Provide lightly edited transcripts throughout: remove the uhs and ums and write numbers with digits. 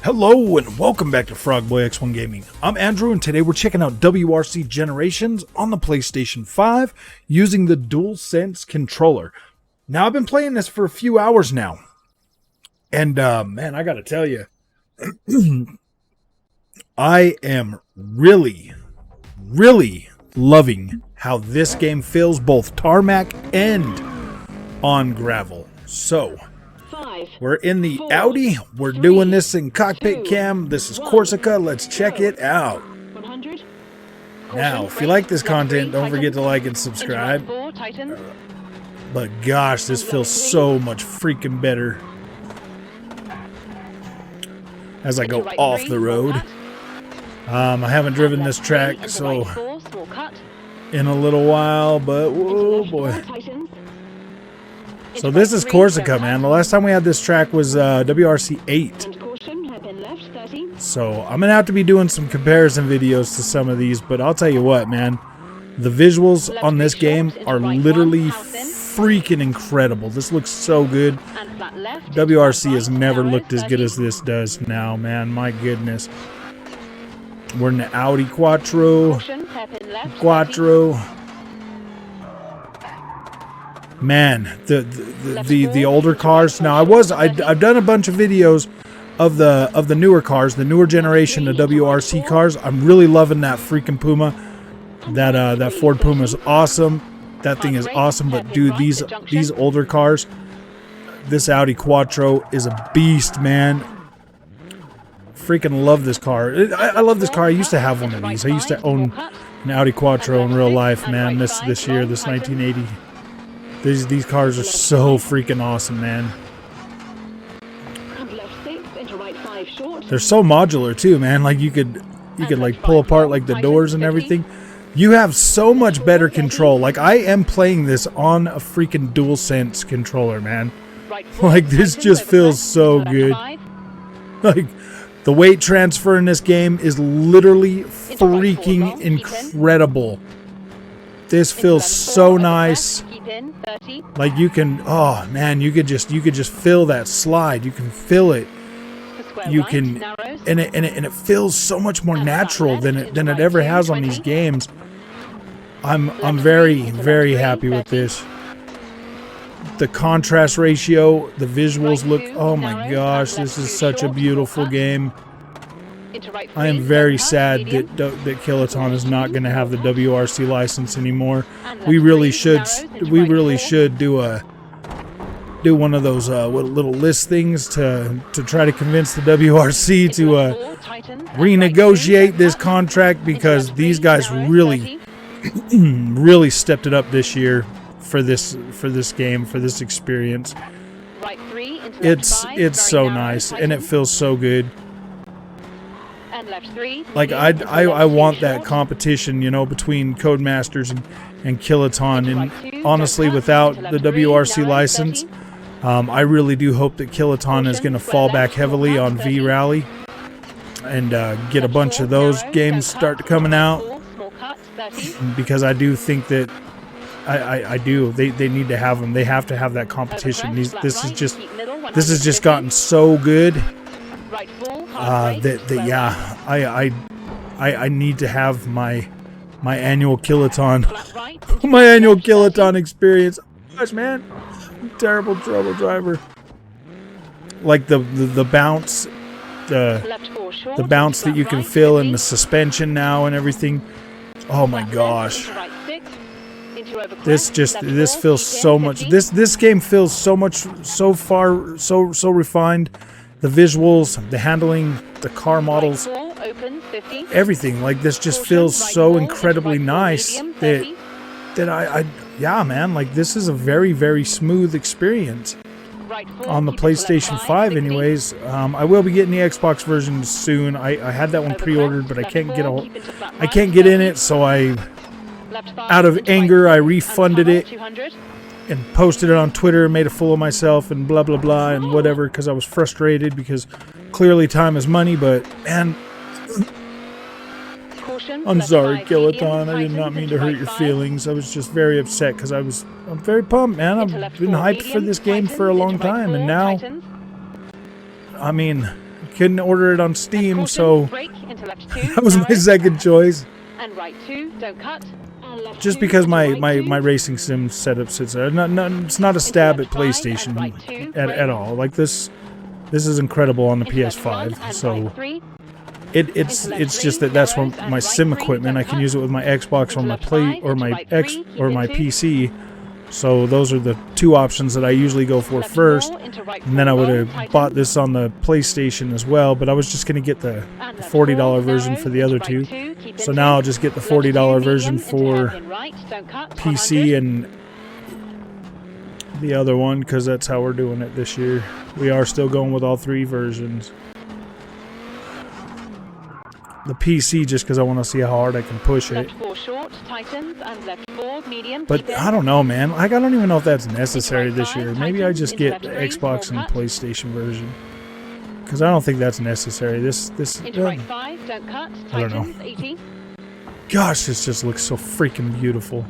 Hello and welcome back to Frogboy X1 Gaming. I'm Andrew and today we're checking out WRC Generations on the PlayStation 5 using the DualSense controller. Now I've been playing this for a few hours now. And man, I gotta tell you, I am really loving how this game feels both tarmac and on gravel. So we're in the Audi. We're doing this in cockpit cam. This is Corsica. Let's check it out. Now, if you like this content, don't forget to like and subscribe. But gosh, this feels so much freaking better as I go off the road. I haven't driven this track so in a little while, but whoa boy. So this is Corsica, man. The last time we had this track was WRC 8. So I'm going to have to be doing some comparison videos to some of these, but I'll tell you what, man. The visuals on this game are literally freaking incredible. This looks so good. WRC has never looked as good as this does now, man. My goodness. We're in the Audi Quattro. Man, the older cars. Now I've done a bunch of videos of the newer cars, the newer generation of WRC cars. I'm really loving that freaking Puma. That Ford Puma is awesome. That thing is awesome. But dude, these older cars, this Audi Quattro is a beast, man. Freaking love this car. I love this car. I used to have one of these. I used to own an Audi Quattro in real life, man. This year, this 1980. These cars are so freaking awesome, man. They're so modular too, man. Like you could like pull apart like the doors and everything. You have so much better control. Like I am playing this on a freaking DualSense controller, man. Like this just feels so good. Like the weight transfer in this game is literally freaking incredible. This feels so nice. Like you can, oh man, you could just feel that slide. You can feel it. You can, and it feels so much more natural than it ever has on these games. I'm very happy with this. The contrast ratio, the visuals look, oh my gosh, this is such a beautiful game. I am very sad that Kylotonn is not going to have the WRC license anymore. We really should do one of those little list things to try to convince the WRC to renegotiate this contract, because these guys really really stepped it up this year for this game, for this experience. It's so nice and it feels so good. Like I want that competition, you know, between Codemasters and Kylotonn. And honestly, without the WRC license, I really do hope that Kylotonn is going to fall back heavily on V Rally and get a bunch of those games start coming out, because I do think that I do. They need to have them. They have to have that competition. This has just gotten so good. I need to have my annual Kylotonn my annual Kylotonn experience. Gosh, man, I'm a terrible trouble driver. Like the bounce, the bounce that you can feel in the suspension now and everything. Oh my gosh. This feels so much. This game feels so much, so far, so refined. The visuals, the handling, the car models, everything. Like this just feels so incredibly nice that yeah, man. Like this is a very smooth experience on the PlayStation 5. Anyways, I will be getting the Xbox version soon. I had that one pre-ordered, but I can't get in it, so out of anger, I refunded it and posted it on Twitter, made a fool of myself and blah blah blah and whatever, because I was frustrated, because clearly time is money. But man, I'm sorry, Kylotonn. I did not mean to hurt your feelings. I was just very upset because I'm very pumped, man. I've been hyped for this game for a long time, and now, I mean, Couldn't order it on Steam, Caution, so brake into left 2, that was my narrow, second choice. and right 2, don't cut. And left Just 2 because into my right 2, racing sim setup sits there. It's not a stab at left 5 and PlayStation right 2, at brake. all. Like this is incredible on the Into left 1 PS5. and So right 3, it's just that that's where my sim equipment. I can use it with my Xbox or my Play or my X or my PC. So those are the two options that I usually go for first. And then I would have bought this on the PlayStation as well, but I was just going to get the $40 version for the other two. So now I'll just get the $40 version for PC and the other one, because that's how we're doing it this year. We are still going with all three versions. The PC just because I want to see how hard I can push it. But I don't know, man. Like, I don't even know if that's necessary this year. Maybe I just get the Xbox and PlayStation version, because I don't think that's necessary. This I don't know. Gosh, this just looks so freaking beautiful.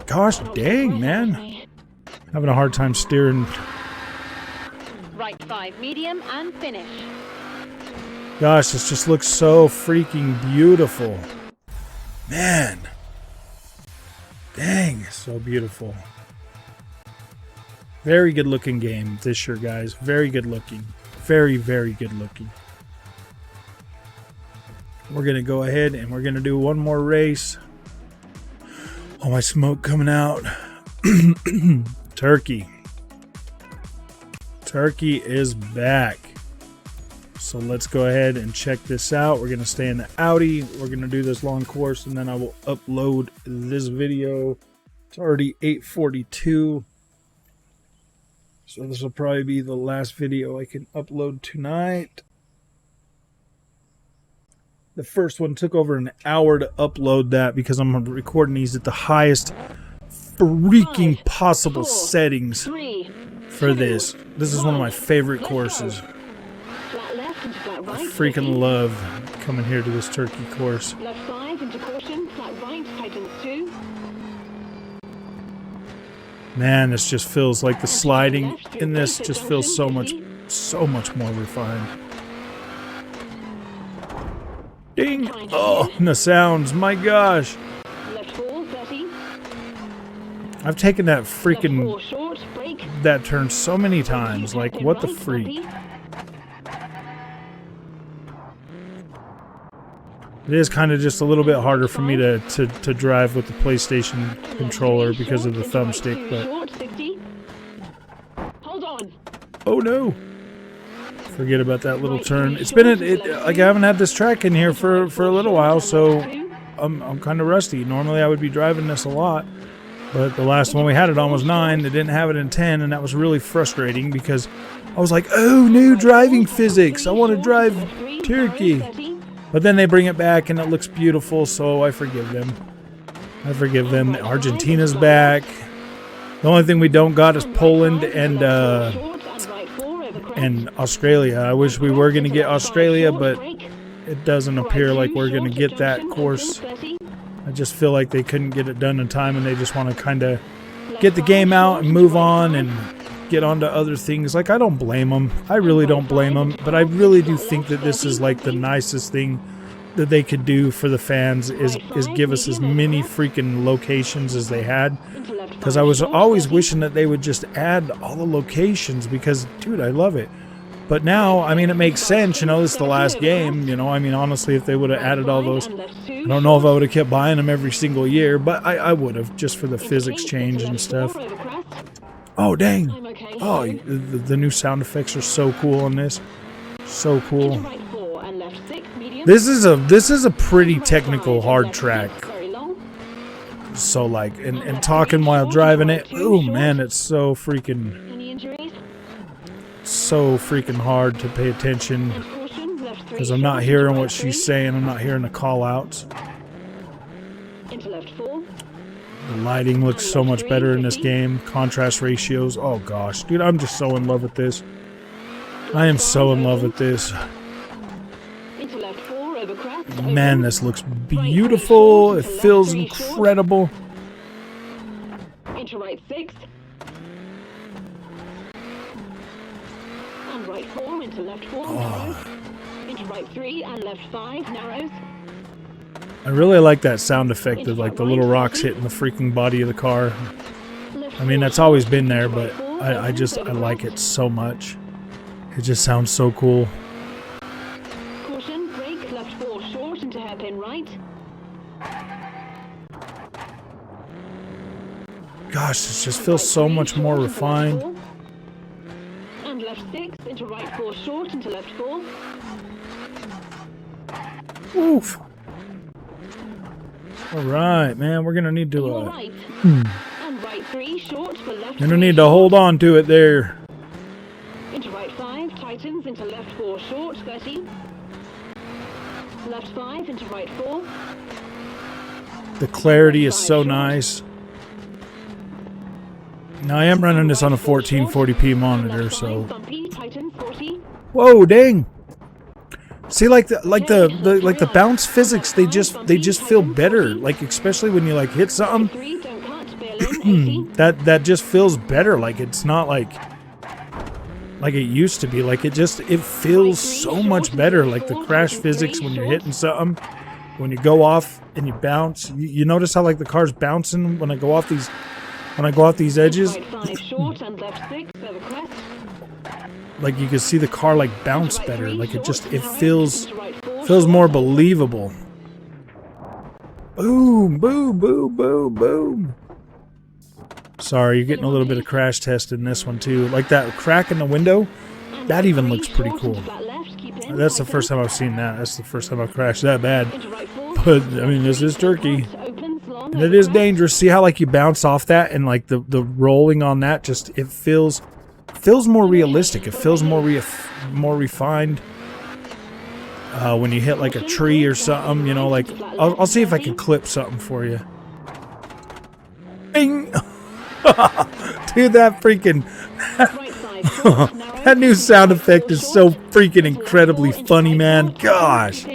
Gosh dang, man. Having a hard time steering. Right 5 medium and finish. Gosh, this just looks so freaking beautiful. Man. Dang, so beautiful. Very good looking game this year, guys. Very good looking. Very, very good looking. We're going to go ahead and we're going to do one more race. Oh, my smoke coming out. Turkey. Turkey is back. So let's go ahead and check this out. We're going to stay in the Audi. We're going to do this long course, and then I will upload this video. It's already 8:42. So this will probably be the last video I can upload tonight. The first one took over an hour to upload that because I'm recording these at the highest freaking possible settings for this. This is one of my favorite courses. I freaking love coming here to this Turkey course. Left 5 into caution, flat right, tightens 2. Man, this just feels like the sliding in this just feels so much more refined. Ding! Oh, and the sounds, my gosh. Left 4, 30. I've taken that freaking, that turn so many times, like what the freak. It is kind of just a little bit harder for me to drive with the PlayStation controller because of the thumbstick, but... Oh no! Forget about that little turn. It's been, like, I haven't had this track in here for a little while, so I'm kind of rusty. Normally I would be driving this a lot, but the last one we had it on was 9. They didn't have it in 10, and that was really frustrating because I was like, oh, new driving physics. I want to drive Turkey. But then they bring it back and it looks beautiful, so I forgive them. I forgive them. Argentina's back. The only thing we don't got is Poland and Australia. I wish we were going to get Australia, but it doesn't appear like we're going to get that course. I just feel like they couldn't get it done in time, and they just want to kind of get the game out and move on and get onto other things. Like, I don't blame them. I really don't blame them, but I really do think that this is like the nicest thing that they could do for the fans is give us as many freaking locations as they had, because I was always wishing that they would just add all the locations, because dude, I love it. But now, I mean, it makes sense, you know, this is the last game, you know, I mean, honestly, if they would have added all those, I don't know if I would have kept buying them every single year, but I would have, just for the physics change and stuff. Oh, dang. Oh, the new sound effects are so cool on this. So cool. This is a pretty technical hard track. So like, and talking while driving it, oh man, it's so freaking hard to pay attention because I'm not hearing what she's saying. I'm not hearing the call outs. The lighting looks so much better in this game. Contrast ratios. Oh gosh, dude, I'm just so in love with this. I am so in love with this. Man, this looks beautiful. It feels incredible. and right 4 into left 4 narrows. Into right 3 and left 5 narrows. I really like that sound effect of like the little rocks hitting the freaking body of the car. I mean, that's always been there, but I like it so much. It just sounds so cool. Caution, brake, left 4 short into hairpin right. Gosh, this just feels so much more refined. And left 6 into right 4 short into left 4. Oof. Alright, man, we're gonna need to And right 3 short for left. gonna need to hold on to it there. Into right 5, tightens into left 4 short, 30. Left 5 into right 4. The clarity is so nice. Now I am running this on a 1440p monitor, so. Bumpy, tightens 40. Whoa, dang! See, like the bounce physics, they just feel better. Like especially when you like hit something, 3, don't cut, bail in, 80. that just feels better. Like it's not like it used to be. Like it feels so much better. Like the crash physics when you're hitting something, when you go off and you bounce. You notice how like the car's bouncing when I go off these edges. Right 5 short and left 6 over crest. Like you can see the car like bounce better. Like it feels more believable. Boom, boom, boom, boom, boom. Sorry, you're getting a little bit of crash test in this one too. Like that crack in the window, that even looks pretty cool. That's the first time I've seen that. That's the first time I've crashed that bad. But I mean, this is Turkey. And it is dangerous. See how like you bounce off that and like the rolling on that it feels more realistic. It feels more refined. When you hit like a tree or something, you know, like I'll see if I can clip something for you. Bing! Dude, that freaking that new sound effect is so freaking incredibly funny, man. Gosh,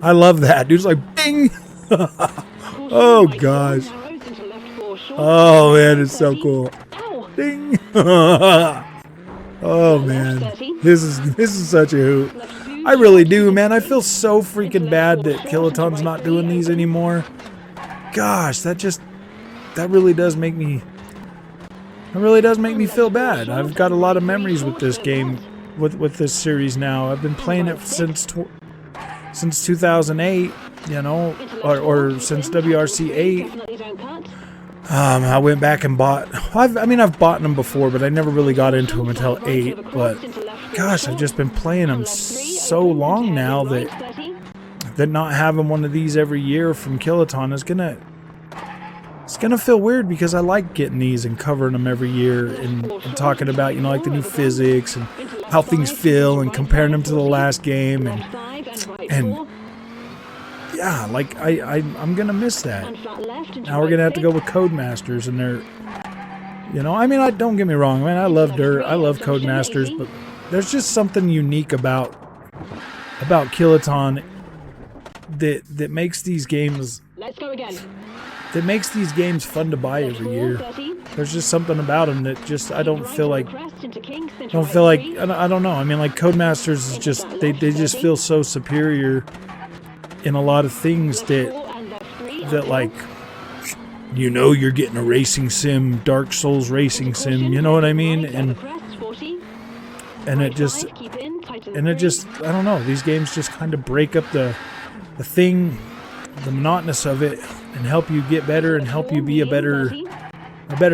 I love that. Dude's like bing. Oh gosh. Oh man, it's so cool. Ding. Oh man, this is such a hoot. I really do, man. I feel so freaking bad that Kilotonn's not doing these anymore. Gosh, that really does make me feel bad. I've got a lot of memories with this game, with this series now. I've been playing it since 2008, you know, or since WRC 8. I went back and bought. I've bought them before, but I never really got into them until 8. But gosh, I've just been playing them so long now that not having one of these every year from Kylotonn is gonna feel weird, because I like getting these and covering them every year and talking about, you know, like the new physics and how things feel and comparing them to the last game and yeah, like I'm gonna miss that. Now we're gonna have to go with Codemasters, and they're, you know, I mean, don't get me wrong, man, I love Dirt, I love Codemasters, but there's just something unique about Kylotonn that makes these games. Let's go again. That makes these games fun to buy every year. There's just something about them that just I don't feel like. I don't know. I mean, like Codemasters is just they just feel so superior in a lot of things that like, you know, you're getting a racing sim, Dark Souls racing sim. You know what I mean? And it just I don't know. These games just kind of break up the monotonous of it, and help you get better and help you be a better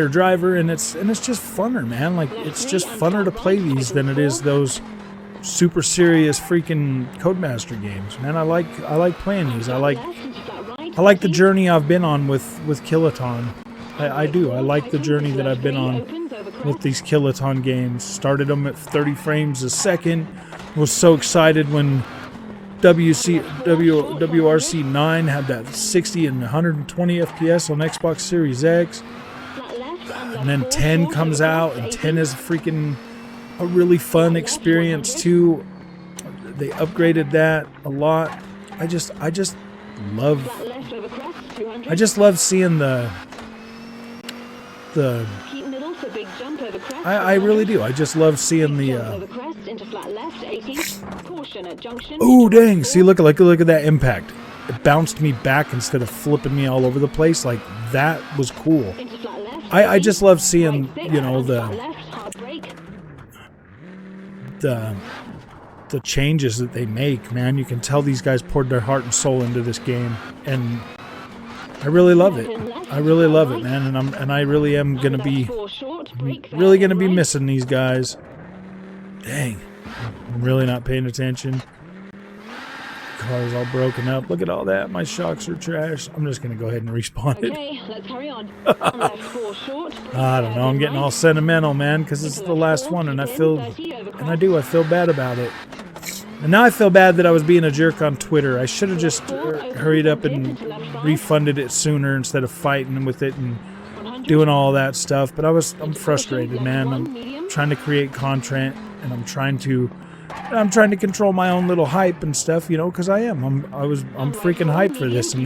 driver, and it's just funner, man. Like it's just funner to play these than it is those super serious freaking Codemaster games, man. I like playing these. I like the journey I've been on with Kylotonn. I do. I like the journey that I've been on with these Kylotonn games. Started them at 30 frames a second. Was so excited when WRC 9 had that 60 and 120 FPS on Xbox Series X. And then 10 comes out, and 10 is a really fun experience too. They upgraded that a lot. I just love seeing the I really do. I just love seeing the crest into flat left 80. Caution at junction. Oh dang! See, look at that impact. It bounced me back instead of flipping me all over the place. Like, that was cool. Into flat left. I just love seeing, you know, Flat left, hard brake. the changes that they make, man. You can tell these guys poured their heart and soul into this game, and I really love it. I really love it, man. And I really am gonna be missing these guys. Dang, I'm really not paying attention. Car's all broken up. Look at all that. My shocks are trash. I'm just gonna go ahead and respawn it. Okay, let's carry on. Left 4 short. I don't know. I'm getting all sentimental, man, because it's the last one, and I feel bad about it. And now I feel bad that I was being a jerk on Twitter. I should have just hurried up and refunded it sooner instead of fighting with it and doing all that stuff. But I'm frustrated, man. I'm trying to create content, and I'm trying to control my own little hype and stuff, you know, because I'm freaking hyped for this. And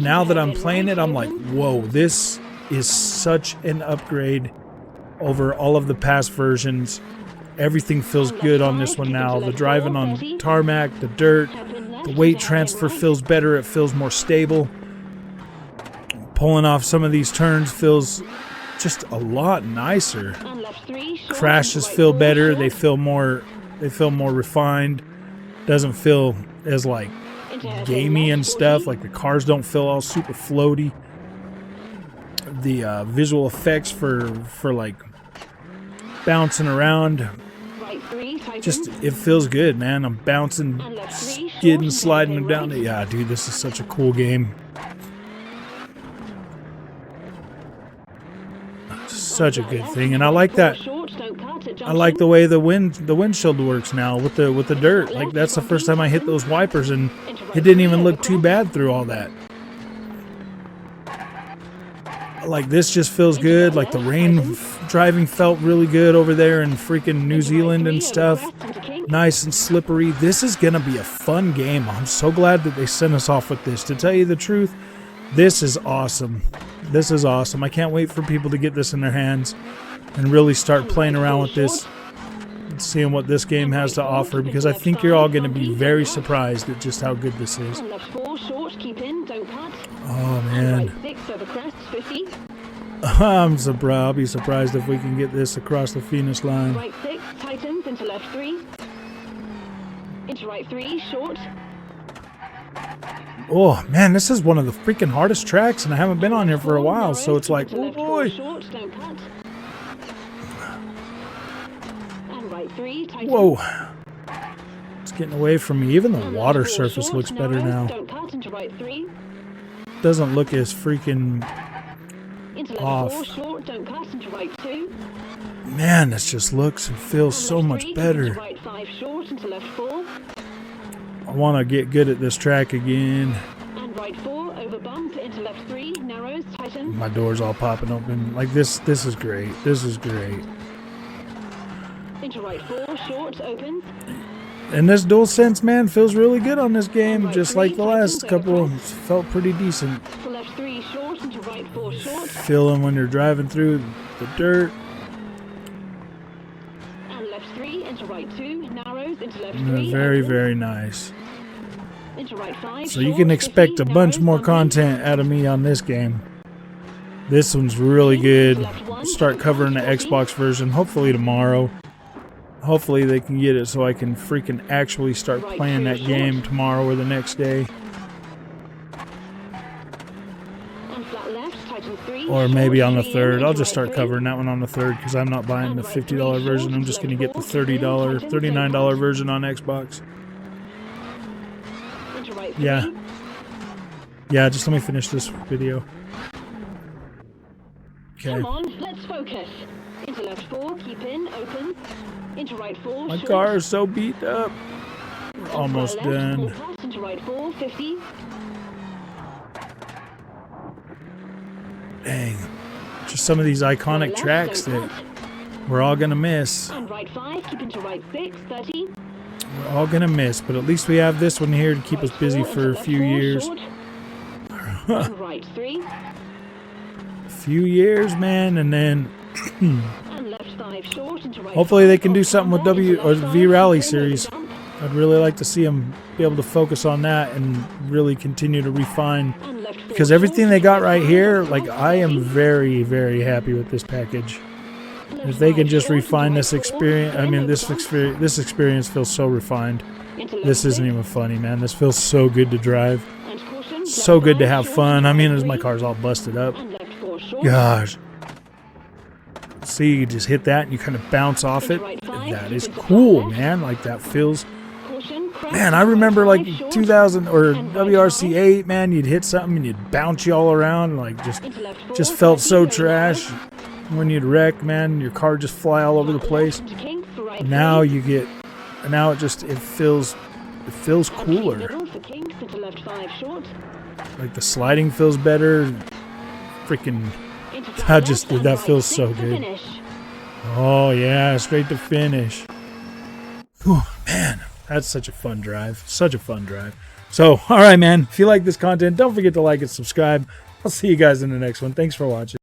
now that I'm playing it, I'm like, whoa, this is such an upgrade over all of the past versions. Everything feels good on this one now. The driving on tarmac, the dirt, the weight transfer feels better. It feels more stable. Pulling off some of these turns feels just a lot nicer. Crashes feel better. They feel more refined. Doesn't feel as like gamey and stuff. Like the cars don't feel all super floaty. The visual effects for like bouncing around, just it feels good, man. I'm bouncing, skidding, sliding down. Yeah, dude, this is such a cool game. Such a good thing, and I like that. I like the way the windshield works now with the dirt. Like, that's the first time I hit those wipers, and it didn't even look too bad through all that. Like, this just feels good. Like, the rain driving felt really good over there in freaking New Zealand and stuff. Nice and slippery. This is gonna be a fun game. I'm so glad that they sent us off with this. To tell you the truth, this is awesome. This is awesome. I can't wait for people to get this in their hands and really start playing around with this and seeing what this game has to offer, because I think you're all going to be very surprised at just how good this is. Oh, man. I'm surprised. I'll be surprised if we can get this across the finish line. Right 6, tightens into left 3. Into right 3, short. Oh, man, this is one of the freaking hardest tracks, and I haven't been on here for a while, so it's like, oh, boy. Whoa. It's getting away from me. Even the water surface looks better now. Doesn't look as freaking off. Man, this just looks and feels so much better. I want to get good at this track again. And right 4 over bump into left 3 narrows tighten. My door's all popping open. Like this is great. This is great. Into right 4 short opens. And this DualSense, man, feels really good on this game, just like the last couple. Felt pretty decent. To left 3 short into right 4 short. Feeling when you're driving through the dirt. And left 3 into right 2 narrows into left 3. Very, very nice. Into right 5. So you can expect a bunch more content out of me on this game. This one's really good. We'll start covering the Xbox version hopefully tomorrow. Hopefully they can get it so I can freaking actually start playing that game tomorrow or the next day. Or maybe on the 3rd. I'll just start covering that one on the 3rd because I'm not buying the $50 version. I'm just going to get the $30, $39 version on Xbox. Yeah. Yeah, just let me finish this video. Okay. Come on, let's focus. Into left 4, keep in, open. Into right 4, my car is so beat up. We're almost done. Into right 4, 50. Dang. Just some of these iconic tracks that we're all going to miss. And right 5, keep into right 6, 30. We're all going to miss, but at least we have this one here to keep us busy for a few years. Right 3. A few years, man, and then and left left 5 short into right. Hopefully they 5 can do off something with camber, into W or left 5, V Rally then over series. jump, I'd really like to see them be able to focus on that and really continue to refine. and left 4 Because short everything they into got right right 5 here, off like camber, I am 30. very, very happy with this package. Left If they can 5 just short into refine right this 4, experience, I then mean over jump, this experience feels so refined. into left This isn't 6, even funny, man. This feels so good to drive. and caution, So left good to 5 have short fun. into I mean, right as my 3, car's all busted up. and left 4 short. Gosh. See, you just hit that and you kind of bounce off it. That is cool, man. Like that feels... Caution, crest, Man, I right remember 5 like short, 2000 or and right WRC 5, 8, man, you'd hit something and you'd bounce you all around and like into left 4, just felt 30, so very trash. narrow. When you'd wreck, man, your car just fly all over the Left place. into kink for right Now 3, you get, now it feels and keep cooler. middle for kinks into left 5 short, Like the sliding feels better. Freaking, into I flat just left, and that right feels 6 so to good. finish. Oh yeah, straight to finish. Whew, man, that's such a fun drive. Such a fun drive. So, all right, man. If you like this content, don't forget to like and subscribe. I'll see you guys in the next one. Thanks for watching.